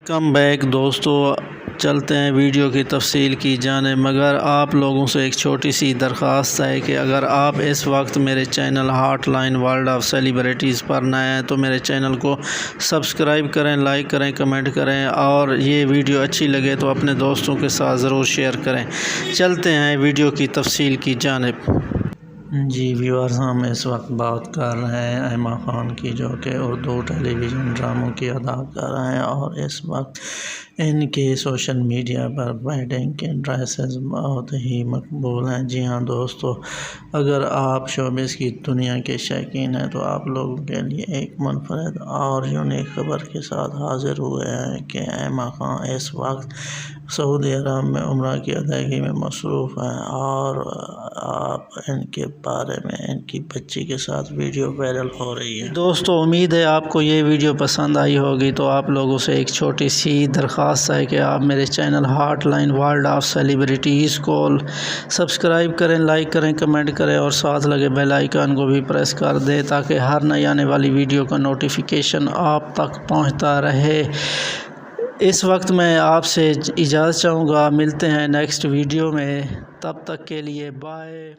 Come back دوستو، چلتے ہیں ویڈیو کی تفصیل کی جانب، مگر آپ لوگوں سے ایک چھوٹی سی درخواست ہے کہ اگر آپ اس وقت میرے channel hot line world of celebrities پر نئے ہیں تو میرے چینل کو سبسکرائب کریں، لائک کریں، کمنٹ کریں، اور یہ ویڈیو اچھی لگے تو اپنے دوستوں کے ساتھ ضرور شیئر کریں۔ چلتے ہیں ویڈیو کی تفصیل کی جانب۔ جی ویورز، ہم اس وقت بات کر رہے ہیں ایما خان کی، جو کہ اردو ٹیلی ویژن ڈراموں کی اداکارہ ہیں، اور اس وقت ان کے سوشل میڈیا پر ویڈنگ کے ڈریسز بہت ہی مقبول ہیں۔ جی ہاں دوستو، اگر آپ شوبز کی دنیا کے شائقین ہیں تو آپ لوگوں کے لیے ایک منفرد اور یونیک خبر کے ساتھ حاضر ہوئے ہیں کہ ایما خان اس وقت سعودی عرب میں عمرہ کی ادائیگی میں مصروف ہیں، اور آپ ان کے بارے میں ان کی بچی کے ساتھ ویڈیو وائرل ہو رہی ہے۔ دوستو، امید ہے آپ کو یہ ویڈیو پسند آئی ہوگی، تو آپ لوگوں سے ایک چھوٹی سی درخواست ہے کہ آپ میرے channel hot line world of celebrities کو سبسکرائب کریں، لائک کریں، کمنٹ کریں، اور ساتھ لگے بیل آئیکن کو بھی پریس کر دیں تاکہ ہر نئی آنے والی ویڈیو کا نوٹیفیکیشن آپ تک پہنچتا رہے۔ اس وقت میں آپ سے اجازت چاہوں گا، ملتے ہیں نیکسٹ ویڈیو میں، تب تک کے لیے بائے۔